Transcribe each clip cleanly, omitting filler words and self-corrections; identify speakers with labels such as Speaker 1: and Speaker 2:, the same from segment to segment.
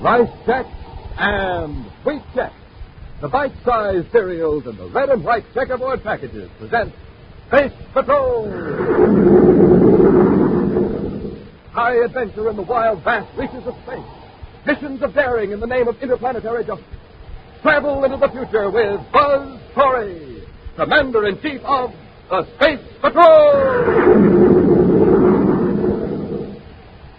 Speaker 1: Rice Chex and Wheat Chex, the bite-sized cereals in the red and white checkerboard packages, present Space Patrol! High adventure in the wild, vast reaches of space. Missions of daring in the name of interplanetary justice. Travel into the future with Buzz Corry, Commander-In-Chief of the Space Patrol!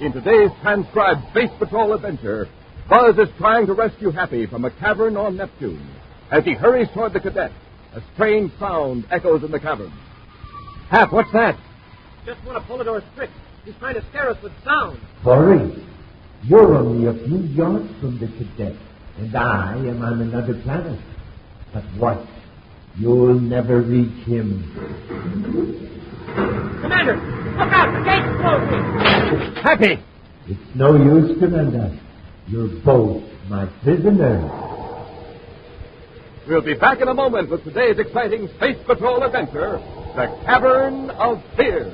Speaker 1: In today's transcribed Space Patrol adventure, Buzz is trying to rescue Happy from a cavern on Neptune. As he hurries toward the cadet, a strange sound echoes in the cavern. Hap, what's that?
Speaker 2: Just one of Polidor's tricks. He's trying to scare us with sound.
Speaker 3: Corry, you're only a few yards from the cadet, and I am on another planet. But what? You'll never reach him.
Speaker 2: Commander, look out! The gate's closing!
Speaker 1: Happy!
Speaker 3: It's no use, Commander. You're both my prisoners.
Speaker 1: We'll be back in a moment with today's exciting Space Patrol adventure, The Cavern of Fear.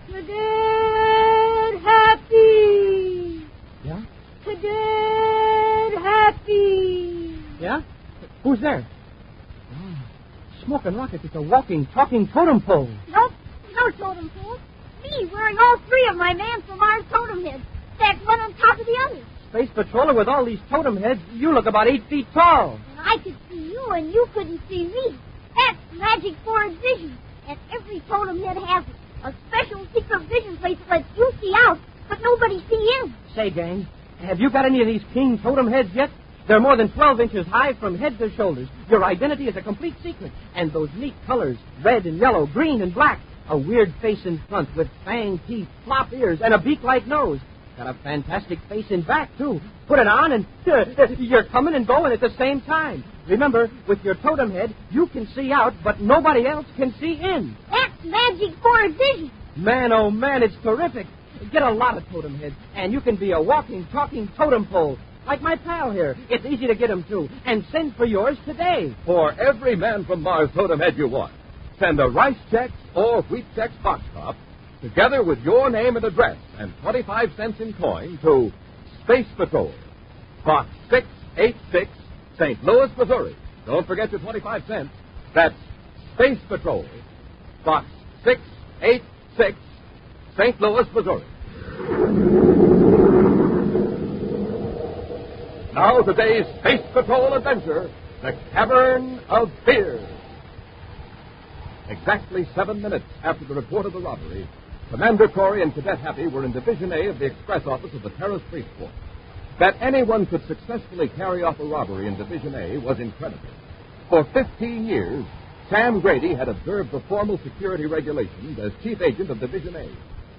Speaker 4: Cadet Happy!
Speaker 2: Yeah?
Speaker 4: Cadet Happy!
Speaker 2: Yeah? Who's there? Oh, smoke and rockets. It's a walking, talking totem pole.
Speaker 4: Nope, no totem pole. Me, wearing all three of my Man from Mars totem heads, stacked one on top of the other.
Speaker 2: Space patroller with all these totem heads. You look about 8 feet tall.
Speaker 4: And I could see you, and you couldn't see me. That's magic forward vision. And every totem head has it. A special secret vision place that lets you see out, but nobody see in.
Speaker 2: Say, gang, have you got any of these king totem heads yet? They're more than 12 inches high from head to shoulders. Your identity is a complete secret. And those neat colors, red and yellow, green and black. A weird face in front with fang teeth, flop ears, and a beak-like nose. Got a fantastic face in back, too. Put it on and you're coming and going at the same time. Remember, with your totem head, you can see out, but nobody else can see in.
Speaker 4: That's magic forward vision.
Speaker 2: Man, oh man, it's terrific. Get a lot of totem heads, and you can be a walking, talking totem pole. Like my pal here. It's easy to get him, too. And send for yours today.
Speaker 1: For every Man from Mars totem head you want, send a Rice Chex or Wheat Chex box top, together with your name and address and 25 cents in coin, to Space Patrol, Box 686, St. Louis, Missouri. Don't forget your 25 cents. That's Space Patrol, Box 686, St. Louis, Missouri. Now today's Space Patrol adventure, The Cavern of Fear. Exactly 7 minutes after the report of the robbery, Commander Corry and Cadet Happy were in Division A of the Express Office of the Terrorist Police Force. That anyone could successfully carry off a robbery in Division A was incredible. For 15 years, Sam Grady had observed the formal security regulations as chief agent of Division A.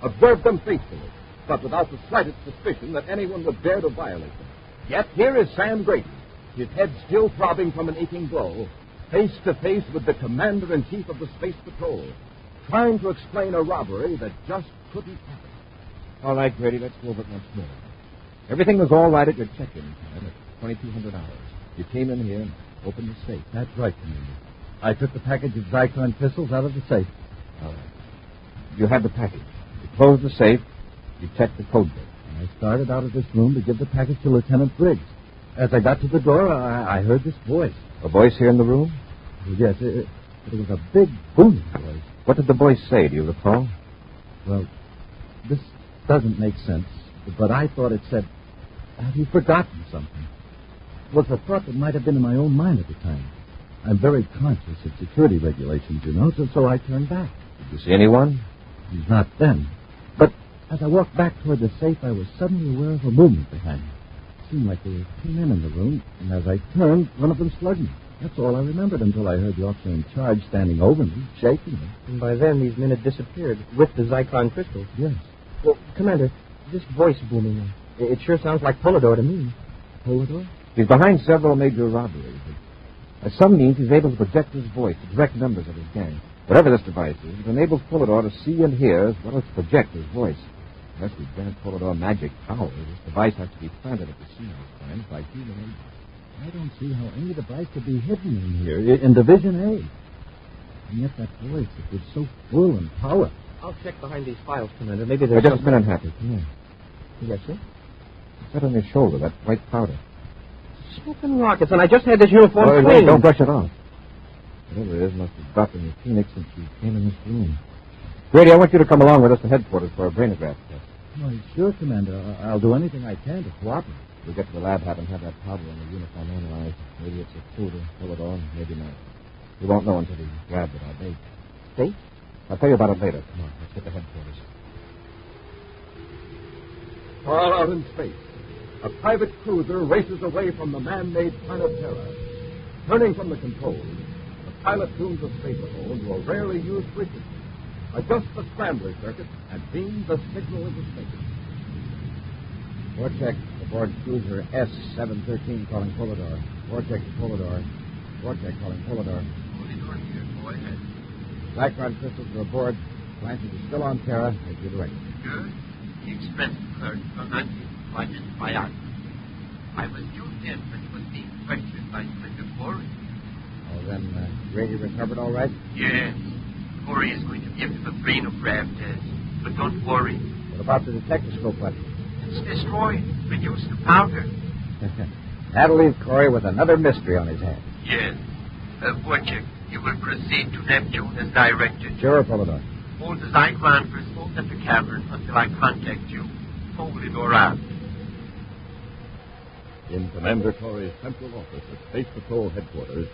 Speaker 1: Observed them faithfully, but without the slightest suspicion that anyone would dare to violate them. Yet here is Sam Grady, his head still throbbing from an aching blow, face to face with the Commander-In-Chief of the Space Patrol, trying to explain a robbery that just couldn't happen.
Speaker 5: All right, Grady, let's go over it once more. Everything was all right at your check-in time at 2200 hours. You came in here and opened the safe.
Speaker 6: That's right, Commander. I took the package of Zyklon pistols out of the safe.
Speaker 5: All right. You had the package. You closed the safe. You checked the code book.
Speaker 6: I started out of this room to give the package to Lieutenant Briggs. As I got to the door, I heard this voice.
Speaker 5: A voice here in the room?
Speaker 6: Yes, it was a big, booming voice.
Speaker 5: What did the voice say? Do you recall?
Speaker 6: Well, this doesn't make sense, but I thought it said, "Have you forgotten something?" It was a thought that might have been in my own mind at the time. I'm very conscious of security regulations, you know, so I turned back.
Speaker 5: Did you see anyone?
Speaker 6: Not then. But as I walked back toward the safe, I was suddenly aware of a movement behind me. It seemed like there were 2 men in the room, and as I turned, one of them slugged me. That's all I remembered until I heard the officer in charge standing over me, shaking me.
Speaker 2: And by then, these men had disappeared with the Zyklon crystals.
Speaker 6: Yes.
Speaker 2: Well, Commander, this voice booming, it sure sounds like Polidor to me.
Speaker 6: Polidor?
Speaker 5: He's behind several major robberies. By some means, he's able to project his voice to direct members of his gang. Whatever this device is, it enables Polidor to see and hear as well as project his voice. Unless we grant Polidor magic powers, this device has to be planted at the scene of crimes by human agents.
Speaker 6: I don't see how any device could be hidden in here, in Division A. And yet that voice, it was so full and powerful.
Speaker 2: I'll check behind these files, Commander. Maybe there's
Speaker 5: Just a minute, Happy. Come here.
Speaker 2: Yes, sir?
Speaker 5: What's that on your shoulder, that white powder?
Speaker 2: Smoking rockets, and I just had this uniform
Speaker 5: Wait,
Speaker 2: cleaned.
Speaker 5: don't brush it off. Whatever it is must have dropped in your Phoenix since you came in this room. Grady, I want you to come along with us to headquarters for a brainograph test.
Speaker 6: Why, sure, Commander. I'll do anything I can to cooperate.
Speaker 5: We'll get to the lab have and have that powder on the uniform analyzed. Maybe it's a food or fill it on, maybe not. We won't know until we grab it, our bait.
Speaker 2: Bait?
Speaker 5: I'll tell you about it later. Come on, let's get to headquarters.
Speaker 1: Far out in space, a private cruiser races away from the man-made planet Terra. Turning from the controls, the pilot tunes the space phone to a rarely used frequency, adjusts the scrambler circuit, and beams the signal into space.
Speaker 5: Vortex aboard cruiser S-713 calling Polidor. Vortex to Polidor. Vortex calling Polidor.
Speaker 7: Polidor here, go ahead.
Speaker 5: Black-rod crystals are aboard. Atlantis is still on Terra. As you direct.
Speaker 7: Good. The express clerk was unable to identify us. I was tuned in when he was being questioned by Commander Corry.
Speaker 5: Oh, then Grady recovered all right?
Speaker 7: Yes. Corry is going to give him a brainograph test. But don't worry.
Speaker 5: What about the detectoscope button?
Speaker 7: It's destroyed. Reduce the powder.
Speaker 5: That'll leave Corey with another mystery on his hands.
Speaker 7: Yes. Wojciech, you will proceed to Neptune as directed.
Speaker 5: Sure, Polidor.
Speaker 7: Hold the Zyklon crystals at the cavern until I contact you. Hold it or out.
Speaker 1: In Commander Corry's central office at Space Patrol headquarters,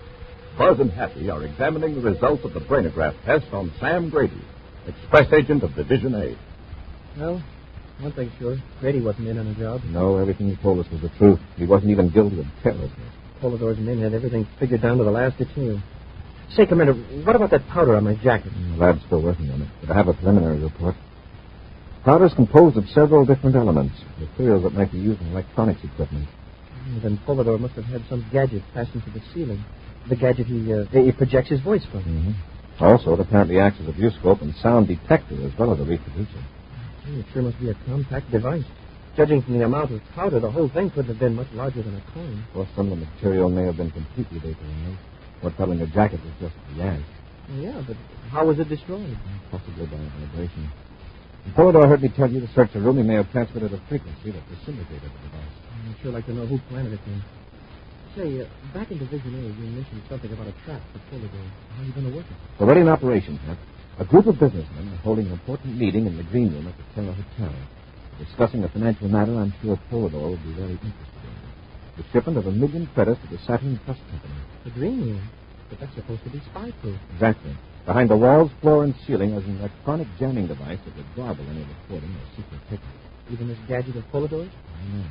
Speaker 1: Buzz and Happy are examining the results of the brainograph test on Sam Grady, express agent of Division A.
Speaker 2: Well, one thing's sure. Grady wasn't in on the job.
Speaker 5: No, everything he told us was the truth. He wasn't even guilty of terrorism.
Speaker 2: Polidor's men had everything figured down to the last detail. Say, Commander, what about that powder on my jacket?
Speaker 5: The lab's still working on it, but I have a preliminary report. Powder's composed of several different elements, materials that might be used in electronics equipment.
Speaker 2: Then Polidor must have had some gadget fastened to the ceiling. The gadget he projects his voice from.
Speaker 5: Mm-hmm. Also, it apparently acts as a viewscope and sound detector as well as a reproducer.
Speaker 2: It sure must be a compact device. Judging from the amount of powder, the whole thing couldn't have been much larger than a coin.
Speaker 5: Or some of the material may have been completely vaporized. What fell in the jacket was just gas.
Speaker 2: Yeah, but how was it destroyed?
Speaker 5: Possibly by vibration. And Polidor heard me tell you to search the room. He may have transmitted a frequency that precipitated the device.
Speaker 2: I'd sure like to know who planted it then. Say, back in Division A, you mentioned something about a trap for Polidor. How are you going to work it?
Speaker 5: Already in operation, Pat. A group of businessmen are holding an important meeting in the green room at the Terra Hotel. Discussing a financial matter I'm sure Polidor will be very interested in. The shipment of 1 million credits to the Saturn Trust Company.
Speaker 2: The green room? But that's supposed to be spy-proof.
Speaker 5: Exactly. Behind the walls, floor, and ceiling is an electronic jamming device that would garble any recording or secret picture.
Speaker 2: Even this gadget of Polidor's?
Speaker 5: I know.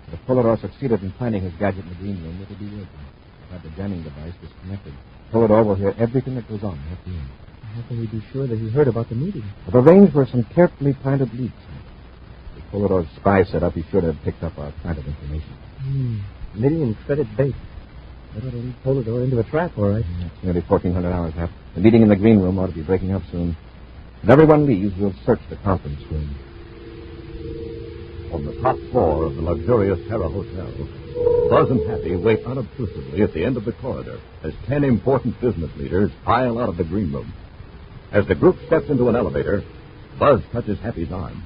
Speaker 5: But if Polidor succeeded in finding his gadget in the green room, it'll be working. If the jamming device disconnected, Polidor will hear everything that goes on at the end.
Speaker 2: How can we be sure that he heard about the meeting?
Speaker 5: I've arranged for some carefully planted leaks. If Polidor's spy set up, he should have picked up our kind of information.
Speaker 2: Million credit bait. That ought to lead Polidor into a trap, all right.
Speaker 5: It's nearly 1,400 hours left. The meeting in the green room ought to be breaking up soon. When everyone leaves, we'll search the conference room.
Speaker 1: On the top floor of the luxurious Terra Hotel, Buzz and Happy wait unobtrusively at the end of the corridor as 10 important business leaders file out of the green room. As the group steps into an elevator, Buzz touches Happy's arm.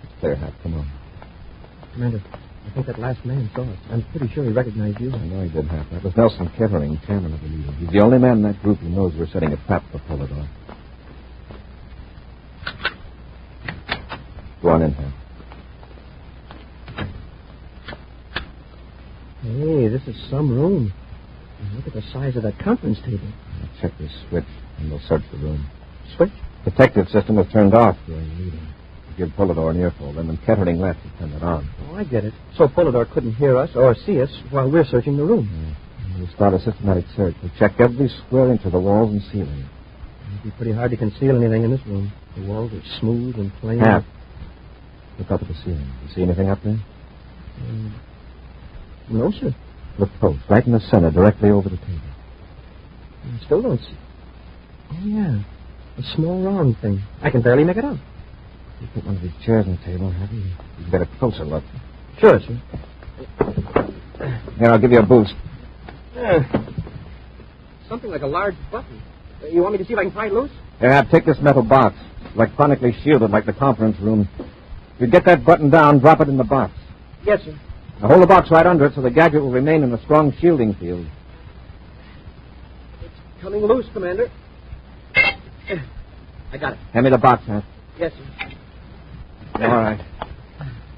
Speaker 5: It's clear, Hap. Come on.
Speaker 2: Commander, I think that last man saw us. I'm pretty sure he recognized you.
Speaker 5: I know he did, Hap. That was Nelson Kettering, chairman of the meeting. He's the only man in that group who knows we're setting a trap for Polidor. Go on in, Hap.
Speaker 2: Hey, this is some room. And look at the size of that conference table.
Speaker 5: I'll check this switch, and we'll search the room.
Speaker 2: Switch?
Speaker 5: Protective system was turned off during the meeting. Give Polidor an earful, then when Kettering left, he turned it on.
Speaker 2: Oh, I get it. So Polidor couldn't hear us or see us while we're searching the room.
Speaker 5: We'll start a systematic search. We'll check every square inch of the walls and ceiling.
Speaker 2: It'd be pretty hard to conceal anything in this room. The walls are smooth and plain.
Speaker 5: Hap, look up at the ceiling. You see anything up there?
Speaker 2: No, sir.
Speaker 5: Look close, right in the center, directly over the table.
Speaker 2: I still don't see. Oh, yeah. A small round thing. I can barely make it out.
Speaker 5: You put one of these chairs on the table, Happy. You can get a closer look.
Speaker 2: Sure, sir.
Speaker 5: Here, I'll give you a boost.
Speaker 2: Something like a large button. You want me to see if I can pry it loose?
Speaker 5: Here, Hap, take this metal box. electronically shielded like the conference room. If you get that button down, drop it in the box.
Speaker 2: Yes, sir.
Speaker 5: Now hold the box right under it so the gadget will remain in a strong shielding field.
Speaker 2: It's coming loose, Commander. I got it.
Speaker 5: Hand me the box, Hank.
Speaker 2: Yes, sir.
Speaker 5: All right.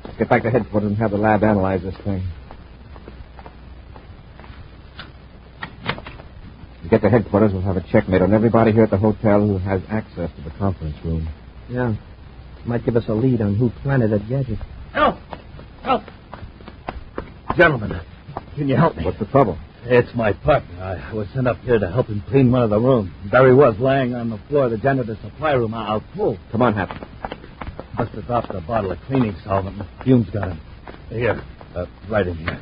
Speaker 5: Let's get back to headquarters and have the lab analyze this thing. When we get to headquarters, we'll have a check made on everybody here at the hotel who has access to the conference room.
Speaker 2: Yeah. Might give us a lead on who planted that gadget.
Speaker 6: Help! Help! Gentlemen, can you help me?
Speaker 5: What's the trouble?
Speaker 6: It's my partner. I was sent up here to help him clean one of the rooms. There he was, laying on the floor of the janitor supply room. I'll pull.
Speaker 5: Come on, Happy.
Speaker 6: Must have dropped a bottle of cleaning solvent. The fumes got him. Here, right in here.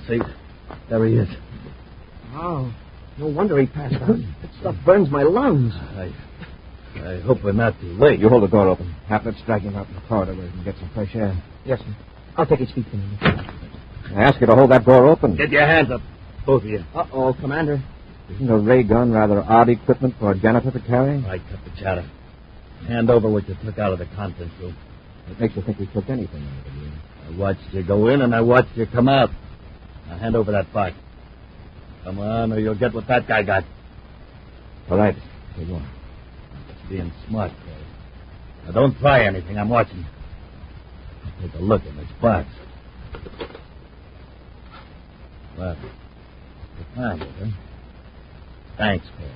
Speaker 6: See? There he is.
Speaker 2: Oh, no wonder he passed out. That stuff burns my lungs.
Speaker 6: I hope we're not too late.
Speaker 5: You hold the door open. Happy, let's drag him out in the corridor where he can get some fresh air.
Speaker 2: Yes, sir. I'll take his feet, Commander.
Speaker 5: I ask you to hold that door open.
Speaker 6: Get your hands up, both of you.
Speaker 2: Uh-oh, Commander.
Speaker 5: Isn't a ray gun rather odd equipment for a janitor to carry?
Speaker 6: I cut the chatter. Hand over what you took out of the conference room.
Speaker 5: What makes you think we took anything out of the room?
Speaker 6: I watched you go in and I watched you come out. Now hand over that box. Come on, or you'll get what that guy got.
Speaker 5: All right. Here you are.
Speaker 6: It's being smart, Corey. Now don't try anything. I'm watching you. I'll take a look in this box. Well, you found it, huh? Thanks, Corey.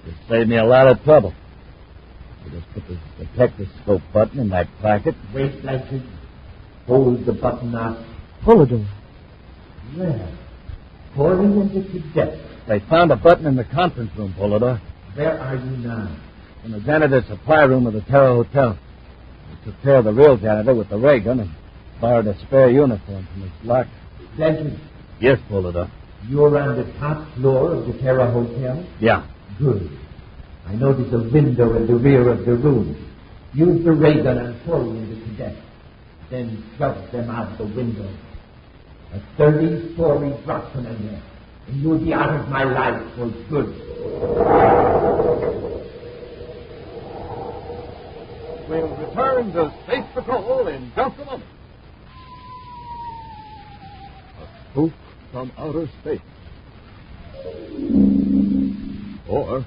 Speaker 6: You saved me a lot of trouble. You just put this detectoscope button in that pocket.
Speaker 3: Wait, Blanchard. Hold the button out.
Speaker 2: Pull it over.
Speaker 3: Well, Corey and the cadet.
Speaker 6: They found a button in the conference room, Polidor.
Speaker 3: Where are you now?
Speaker 6: In the janitor's supply room of the Terra Hotel. We took care of the real janitor with the ray gun and borrowed a spare uniform from his locker.
Speaker 3: Blanchard,
Speaker 6: Yes, Polidor.
Speaker 3: you're on the top floor of the Terra Hotel?
Speaker 6: Yeah.
Speaker 3: Good. I noticed a window in the rear of the room. Use the ray gun on Corey and the cadet. Then shove them out the window. A 30-story drop from in there. And you'll be out of my life for good.
Speaker 1: We'll return to Space Patrol in just a moment. A spook from outer space. Or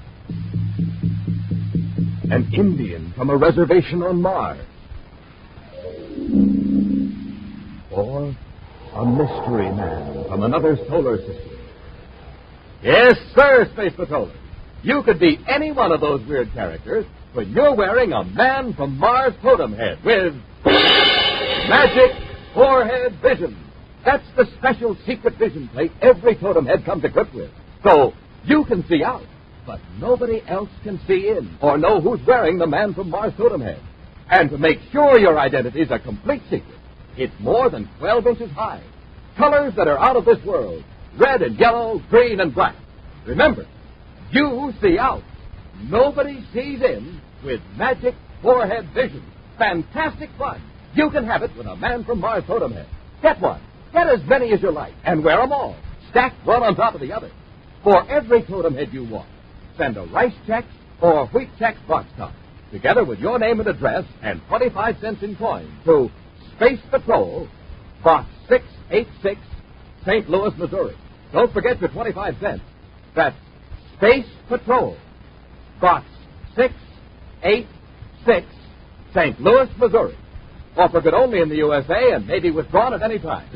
Speaker 1: an Indian from a reservation on Mars. Or a mystery man from another solar system. Yes, sir, Space Patrollers. You could be any one of those weird characters when you're wearing a Man from Mars totem head with Magic Forehead Vision. That's the special secret vision plate every totem head comes equipped with. So you can see out, but nobody else can see in or know who's wearing the Man from Mars totem head. And to make sure your identity is a complete secret, it's more than 12 inches high. Colors that are out of this world. Red and yellow, green and black. Remember, you see out. Nobody sees in with Magic Forehead Vision. Fantastic fun. You can have it with a Man from Mars totem head. Get one. Get as many as you like and wear them all. Stacked one on top of the other. For every totem head you want, send a rice check or a wheat check box top, together with your name and address and 25 cents in coins to Space Patrol, Box 686, St. Louis, Missouri. Don't forget your 25 cents. That's Space Patrol, Box 686, St. Louis, Missouri. Offer good only in the USA and may be withdrawn at any time.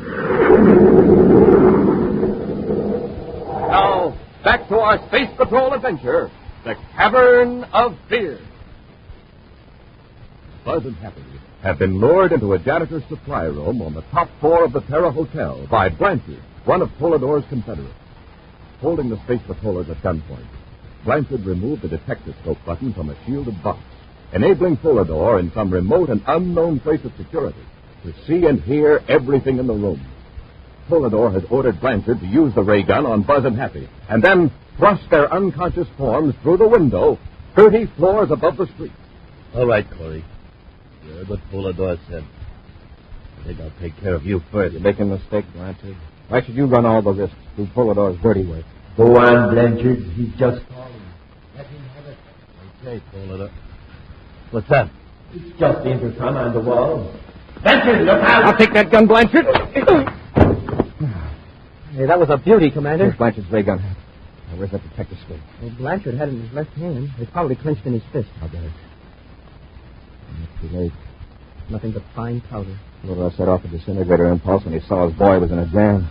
Speaker 1: Now, back to our Space Patrol adventure, the Cavern of Fear. Buzz and Happy have been lured into a janitor's supply room on the top floor of the Terra Hotel by Blanchard, one of Polidor's confederates. Holding the Space Patrollers at gunpoint, Blanchard removed the detectoscope button from a shielded box, enabling Polidor in some remote and unknown place of security to see and hear everything in the room. Polidor has ordered Blanchard to use the ray gun on Buzz and Happy, and then thrust their unconscious forms through the window 30 floors above the street.
Speaker 6: All right, Corey. You heard what Polidor said. I think I'll take care of you first.
Speaker 5: You're making a mistake, Blanchard. Why should you run all the risks through Polidor's dirty work?
Speaker 3: Go on, Blanchard. He's just calling. Let him have it.
Speaker 6: Okay, Polidor. What's that?
Speaker 3: It's just the intercom on the wall.
Speaker 2: Blanchard, look out!
Speaker 5: I'll take that gun, Blanchard.
Speaker 2: Hey, that was a beauty, Commander.
Speaker 5: Here's Blanchard's ray gun. Now, where's that detector scope?
Speaker 2: Well, Blanchard had it in his left hand. It's probably clenched in his fist.
Speaker 5: I'll get it. Too late.
Speaker 2: Nothing but fine powder.
Speaker 5: Lodor set off a disintegrator impulse when he saw his boy was in a jam.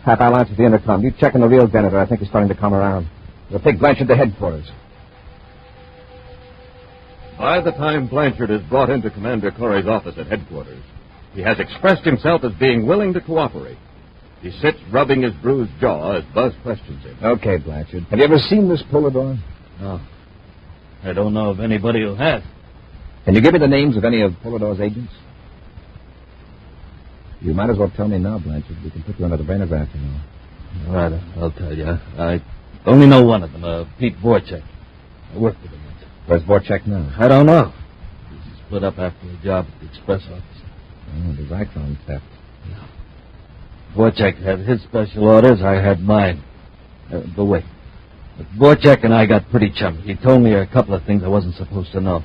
Speaker 5: Hap, I'll answer the intercom. You check on the real janitor. I think he's starting to come around. We'll take Blanchard to headquarters.
Speaker 1: By the time Blanchard is brought into Commander Corry's office at headquarters, he has expressed himself as being willing to cooperate. He sits rubbing his bruised jaw as Buzz questions him.
Speaker 5: Okay, Blanchard. Have you ever seen this Polidor?
Speaker 6: No. I don't know of anybody who has.
Speaker 5: Can you give me the names of any of Polidor's agents? You might as well tell me now, Blanchard. We can put you under the brainograph, you know.
Speaker 6: All right, I'll tell you. I only know one of them, Pete Vorchek. I worked with him once.
Speaker 5: Where's Vorchek now?
Speaker 6: I don't know. He split up after a job at the express office.
Speaker 5: Oh, the Zyklon theft.
Speaker 6: Yeah. Vorchek had his special orders. I had mine. But wait. But Vorchek and I got pretty chummy. He told me a couple of things I wasn't supposed to know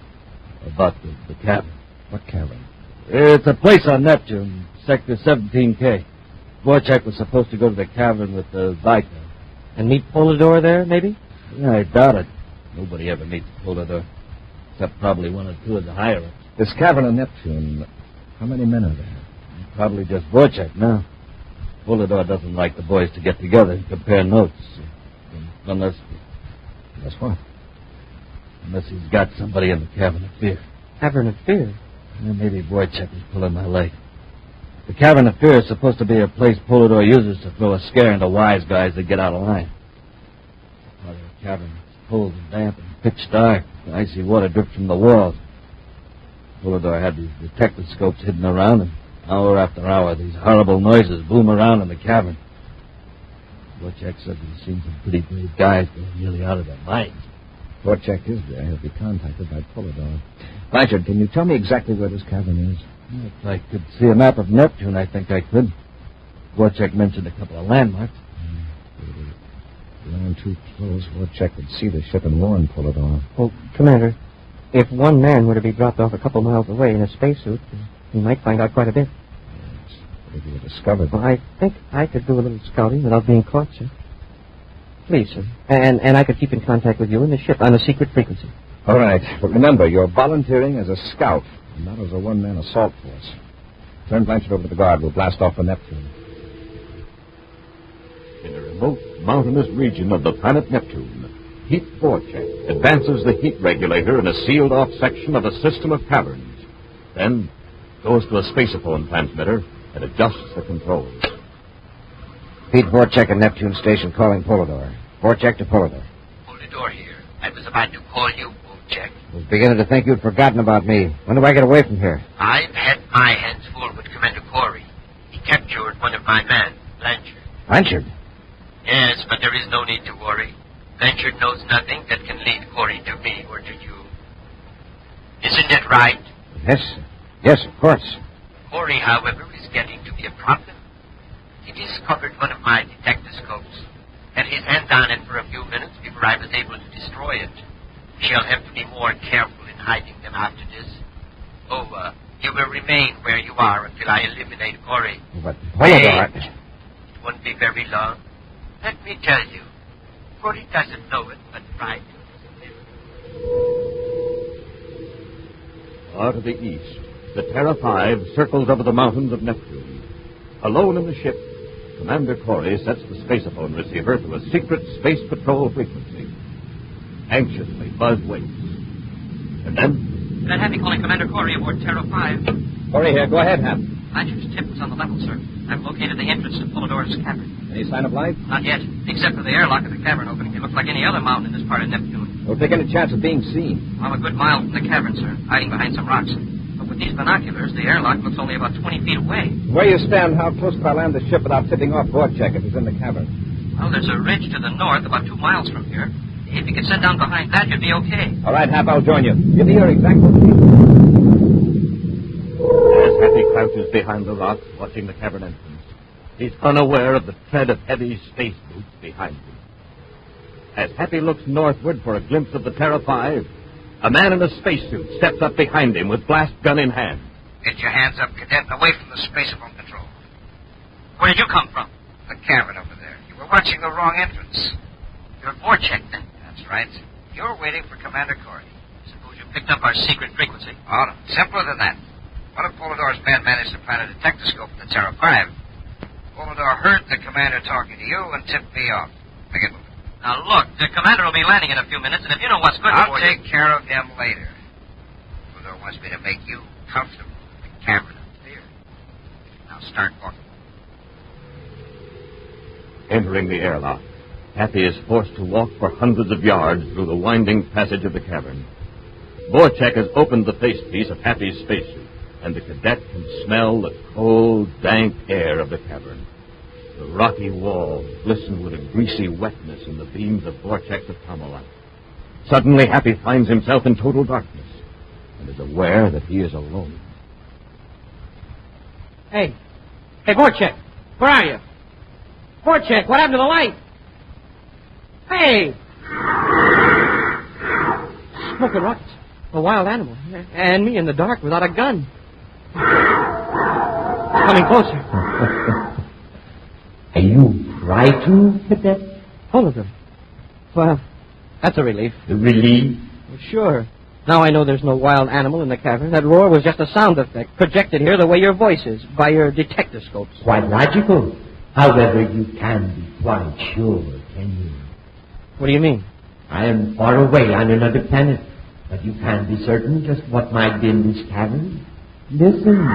Speaker 6: about the cavern.
Speaker 5: What cavern?
Speaker 6: It's a place on Neptune, Sector 17K. Vorchek was supposed to go to the cavern with the Zyklon.
Speaker 2: And meet Polidor there, maybe?
Speaker 6: Yeah, I doubt it. Nobody ever meets Polidor, except probably one or two of the higher-ups.
Speaker 5: This cavern on Neptune, how many men are there?
Speaker 6: Probably just Vorchek now. Polidor doesn't like the boys to get together and compare notes. Unless
Speaker 5: what?
Speaker 6: Unless he's got somebody in the Cavern of Fear.
Speaker 2: Cavern of Fear?
Speaker 6: Well, maybe Vorchek is pulling my leg. The Cavern of Fear is supposed to be a place Polidor uses to throw a scare into wise guys that get out of line. Part of the cavern is cold and damp and pitch dark. The icy water drips from the walls. Polidor had these detector scopes hidden around him. Hour after hour, these horrible noises boom around in the cavern. Vorchek said he's seen some pretty brave guys that are nearly out of their minds.
Speaker 5: Vorchek is there. He'll be contacted by Polidor. Blanchard, can you tell me exactly where this cavern is?
Speaker 6: If I could see a map of Neptune, I think I could. Vorchek mentioned a couple of landmarks.
Speaker 5: If we land too close, Vorchek would see the ship and warn Polidor.
Speaker 2: Well, Commander, if one man were to be dropped off a couple miles away in a spacesuit, he might find out quite a bit.
Speaker 5: Yes, but if he were discovered...
Speaker 2: Well, I think I could do a little scouting without being caught, sir. Please, sir. And I could keep in contact with you in the ship on a secret frequency.
Speaker 5: All right, but remember, you're volunteering as a scout, and not as a one-man assault force. Turn Blanchard over to the guard. We'll blast off for Neptune.
Speaker 1: In a remote, mountainous region of the planet Neptune, Pete Vorchek advances the heat regulator in a sealed-off section of a system of caverns. Then goes to a spaceophone transmitter and adjusts the controls.
Speaker 5: Pete Vorchek at Neptune Station calling Polidor. Vorchek to Polidor.
Speaker 7: Polidor here. I was about to call you, Vorchek.
Speaker 5: I was beginning to think you'd forgotten about me. When do I get away from here?
Speaker 7: I've had my hands full with Commander Corry. He captured one of my men, Blanchard.
Speaker 5: Blanchard?
Speaker 7: Yes, but there is no need to worry. Blanchard knows nothing that can lead Corry to me or to you. Isn't that right?
Speaker 5: Yes, sir. Yes, of course.
Speaker 7: Corry, however, is getting to be a problem. He discovered one of my detectoscopes. Had his hands on it for a few minutes before I was able to destroy it. Shall have to be more careful in hiding them after this. You will remain where you are until I eliminate Corry.
Speaker 5: But Polidor...
Speaker 7: It won't be very long. Let me tell you. Corry doesn't know it, but right.
Speaker 1: Far to the east, the Terra 5 circles over the mountains of Neptune. Alone in the ship, Commander Corry sets the spaceophone receiver to a secret space patrol frequency. Anxiously, Buzz waits. And then...
Speaker 8: Cadet Happy calling Commander Corry aboard Terra 5.
Speaker 5: Corry here. Go ahead, Hap.
Speaker 8: Blanchard's tip was on the level, sir. I've located the entrance to Polidor's cavern.
Speaker 5: Any sign of life?
Speaker 8: Not yet. Except for the airlock at the cavern opening. It looks like any other mountain in this part of Neptune.
Speaker 5: Don't take any chance of being seen.
Speaker 8: I'm a good mile from the cavern, sir, hiding behind some rocks. But with these binoculars, the airlock looks only about 20 feet away.
Speaker 5: Where you stand, how close can I land the ship without tipping off Vorchek if he's in the cavern?
Speaker 8: Well, there's a ridge to the north about 2 miles from here. If you could set down behind that, you'd be okay.
Speaker 5: All right, Hap, I'll join you. Give me your exact location.
Speaker 1: As Happy crouches behind the rock, watching the cavern entrance, he's unaware of the tread of heavy space boots behind him. As Happy looks northward for a glimpse of the Terra 5, A man in a spacesuit steps up behind him with blast gun in hand.
Speaker 7: Get your hands up, Cadet, and away from the space phone control.
Speaker 8: Where did you come from?
Speaker 7: The cavern over there. You were watching the wrong entrance.
Speaker 8: You're Vorchek, then.
Speaker 7: That's right. You're waiting for Commander Corry.
Speaker 8: Suppose you picked up our secret frequency.
Speaker 7: Oh, no. Simpler than that. One of Polidor's men managed to plant a detectoscope in the Terra 5. Polidor heard the commander talking to you and tipped me off. Make it move.
Speaker 8: Now, look, the commander will be landing in a few minutes, and if you know what's good
Speaker 7: I'll
Speaker 8: for
Speaker 7: take care of him later. Polidor wants me to make you comfortable. The Cavern of Fear. Now start walking.
Speaker 1: Entering the airlock, Happy is forced to walk for hundreds of yards through the winding passage of the cavern. Vorchek has opened the facepiece of Happy's spacesuit, and the cadet can smell the cold, dank air of the cavern. The rocky walls glisten with a greasy wetness in the beams of Vorchek's automolight. Suddenly, Happy finds himself in total darkness and is aware that he is alone.
Speaker 2: Hey, Vorchek, where are you? Vorchek, what happened to the light? Hey! Smoking rockets. A wild animal. And me in the dark without a gun. Coming closer.
Speaker 3: Are you frightened, Cadet?
Speaker 2: Polidor. Well, that's a relief.
Speaker 3: The relief?
Speaker 2: Well, sure. Now I know there's no wild animal in the cavern. That roar was just a sound effect, projected here the way your voice is, by your detectoscopes.
Speaker 3: Quite logical. However, you can be quite sure, can you?
Speaker 2: What do you mean?
Speaker 3: I am far away on another planet, but you can be certain just what might be in this cavern. Listen.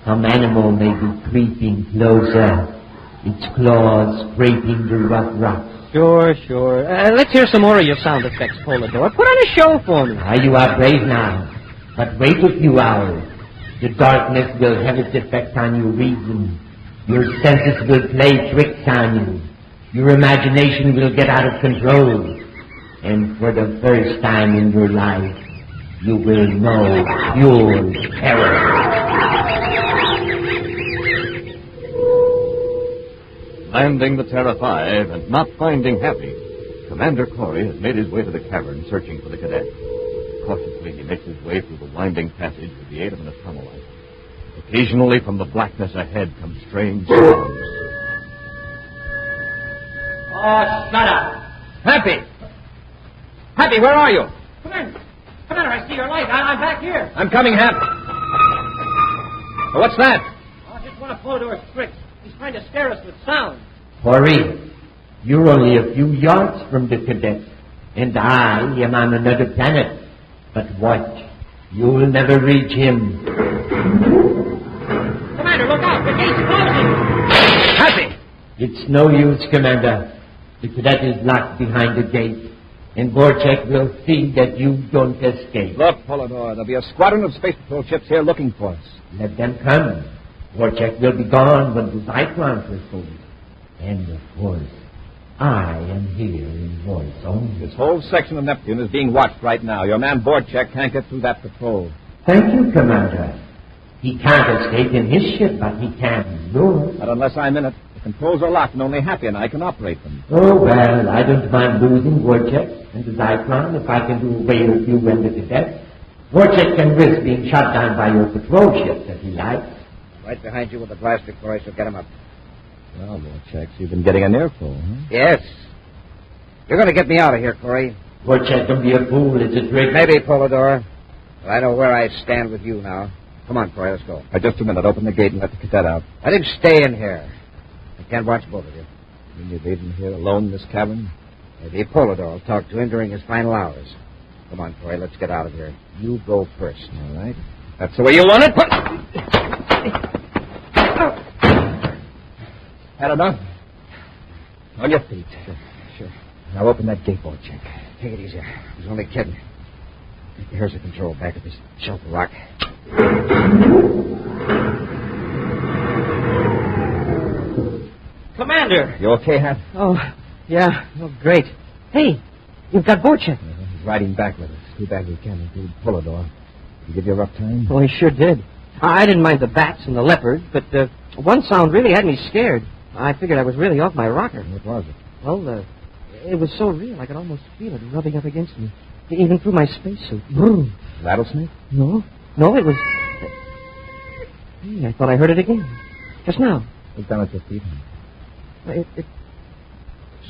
Speaker 3: Some animal may be creeping closer, its claws scraping the rough rocks.
Speaker 2: Sure. Let's hear some more of your sound effects, Polidor. Put on a show for me.
Speaker 3: You are brave now, but wait a few hours. The darkness will have its effect on your reason. Your senses will play tricks on you. Your imagination will get out of control. And for the first time in your life, you will know pure terror.
Speaker 1: Landing the Terra 5 and not finding Happy, Commander Corry has made his way to the cavern searching for the cadet. Cautiously, he makes his way through the winding passage with the aid of an automolite. Occasionally, from the blackness ahead come strange sounds.
Speaker 2: Oh, shut up.
Speaker 1: Happy! Happy, where are you?
Speaker 2: Commander, I see your light. I'm back here.
Speaker 1: I'm coming, Happy. What's that?
Speaker 2: Oh, just one of Polidor's tricks. He's trying to scare us with sound.
Speaker 3: Corry, you're only a few yards from the cadet, and I am on another planet. But watch, you'll never reach him.
Speaker 2: Commander, look out! The gate's closing!
Speaker 1: Happy!
Speaker 3: It's no use, Commander. The cadet is locked behind the gate, and Vorchek will see that you don't escape.
Speaker 5: Look, Polidor, there'll be a squadron of Space Patrol ships here looking for us.
Speaker 3: Let them come. Vorchek will be gone when the Zyklons are full. And, of course, I am here in voice only.
Speaker 5: This whole section of Neptune is being watched right now. Your man Vorchek can't get through that patrol.
Speaker 3: Thank you, Commander. He can't escape in his ship, but he can in yours.
Speaker 5: Not unless I'm in it. The controls are locked, and only Happy and I can operate them.
Speaker 3: Oh, well, I don't mind losing Vorchek and the Zyklon if I can do away with you and the cadet. Vorchek can risk being shot down by your patrol ships if he likes.
Speaker 9: Right behind you with the blaster, Corry, so get him up.
Speaker 5: Well, Vorchek, you've been getting an earful, huh?
Speaker 9: Yes. You're going to get me out of here, Corry.
Speaker 3: Vorchek, don't be a fool. It's a trick.
Speaker 9: Maybe, Polidor. But I know where I stand with you now. Come on, Corry, let's go.
Speaker 5: Just a minute. Open the gate and let the cadet out.
Speaker 9: Let him stay in here. I can't watch both of you.
Speaker 5: You mean you leave him here alone in this cavern?
Speaker 9: Maybe Polidor will talk to him during his final hours. Come on, Corry, let's get out of here. You go first.
Speaker 5: All right. That's the way you want it. Had enough? On your feet. Sure. Now open that gate, Vorchek.
Speaker 9: Take it easy. He's only kidding. Here's the control back at this shelf of rock.
Speaker 2: Commander!
Speaker 5: You okay, Hat?
Speaker 2: Oh, yeah. Oh, great. Hey, you've got Vorchek.
Speaker 5: He's riding back with us. Too bad we can't include Polidor. Did he give you a rough time?
Speaker 2: Oh, he sure did. I didn't mind the bats and the leopard, but one sound really had me scared. I figured I was really off my rocker.
Speaker 5: What was it?
Speaker 2: Well, It was so real I could almost feel it rubbing up against me, even through my spacesuit. Brr.
Speaker 5: Rattlesnake?
Speaker 2: No, it was... Hey, I thought I heard it again. Just now.
Speaker 5: Look down at your feet.
Speaker 2: It's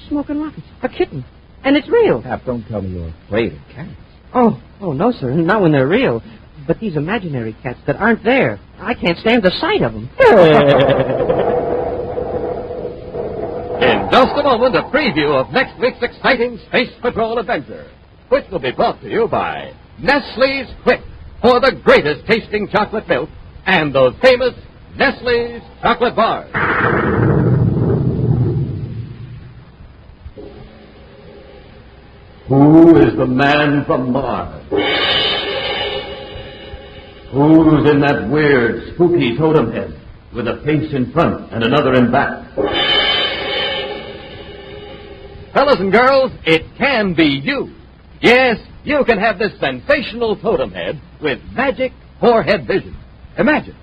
Speaker 2: smoking rockets. A kitten. And it's real.
Speaker 5: Hap, don't tell me you're afraid of cats.
Speaker 2: Oh, no, sir. Not when they're real. But these imaginary cats that aren't there, I can't stand the sight of them.
Speaker 1: In just a moment, a preview of next week's exciting Space Patrol adventure, which will be brought to you by Nestle's Quick, for the greatest tasting chocolate milk and those famous Nestle's chocolate bars.
Speaker 10: Who is the man from Mars? Who's in that weird, spooky totem head with a face in front and another in back?
Speaker 1: Fellas and girls, it can be you. Yes, you can have this sensational totem head with magic forehead vision. Imagine,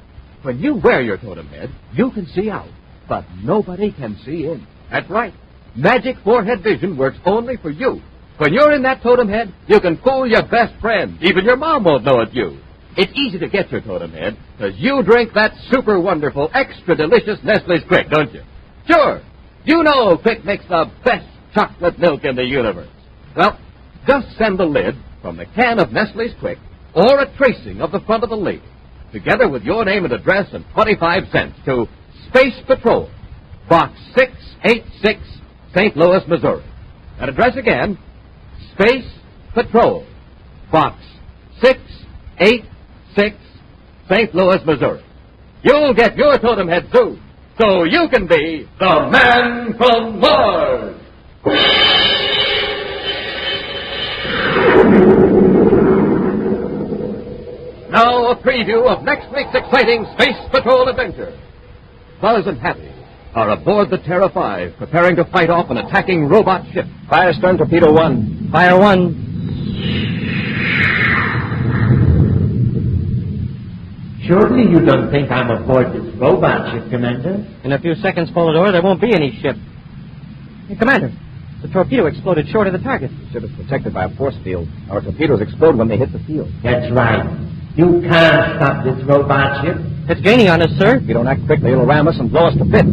Speaker 1: when you wear your totem head, you can see out, but nobody can see in. That's right. Magic forehead vision works only for you. When you're in that totem head, you can fool your best friend. Even your mom won't know it's you. It's easy to get your totem head because you drink that super wonderful, extra delicious Nestle's Quick, don't you? Sure. You know Quick makes the best chocolate milk in the universe. Well, just send the lid from the can of Nestle's Quick or a tracing of the front of the label, together with your name and address and 25 cents to Space Patrol, Box 686, St. Louis, Missouri. That address again, Space Patrol, Box 686, St. Louis, Missouri. You'll get your totem head soon, so you can be the man from Mars. Now a preview of next week's exciting Space Patrol adventure. Buzz and Happy are aboard the Terra 5, preparing to fight off an attacking robot ship.
Speaker 5: Fire stern torpedo 1.
Speaker 2: Fire 1.
Speaker 3: Surely you don't think I'm aboard this robot ship, Commander?
Speaker 2: In a few seconds, Polidor, there won't be any ship. Hey, Commander, the torpedo exploded short of the target.
Speaker 5: The ship is protected by a force field. Our torpedoes explode when they hit the field.
Speaker 3: That's right. You can't stop this robot ship.
Speaker 2: It's gaining on us, sir.
Speaker 5: If you don't act quickly, it'll ram us and blow us to bits.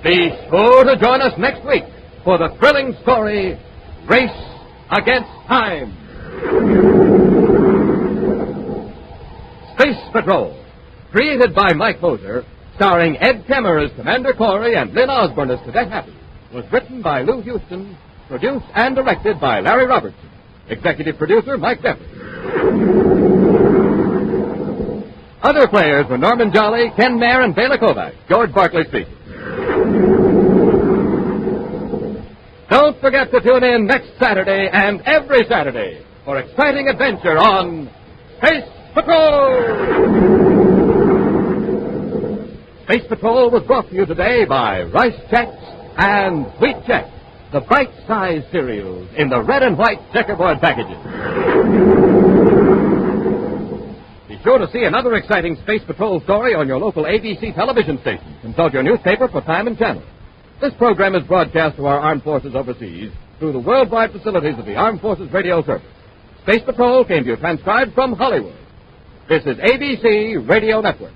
Speaker 1: Be sure to join us next week for the thrilling story, Race Against Time. Space Patrol, created by Mike Moser, starring Ed Kemmer as Commander Corry and Lynn Osborne as Cadet Happy, was written by Lou Houston, produced and directed by Larry Robertson. Executive producer, Mike Jeffrey. Other players were Norman Jolly, Ken Mayer, and Bela Kovac. George Barclay speaking. Don't forget to tune in next Saturday and every Saturday for exciting adventure on Space Patrol! Space Patrol was brought to you today by Rice Chex and Sweet Chex, the bite-sized cereals in the red and white checkerboard packages. Be sure to see another exciting Space Patrol story on your local ABC television station. Consult your newspaper for time and channel. This program is broadcast to our armed forces overseas through the worldwide facilities of the Armed Forces Radio Service. Space Patrol came to you transcribed from Hollywood. This is ABC Radio Network.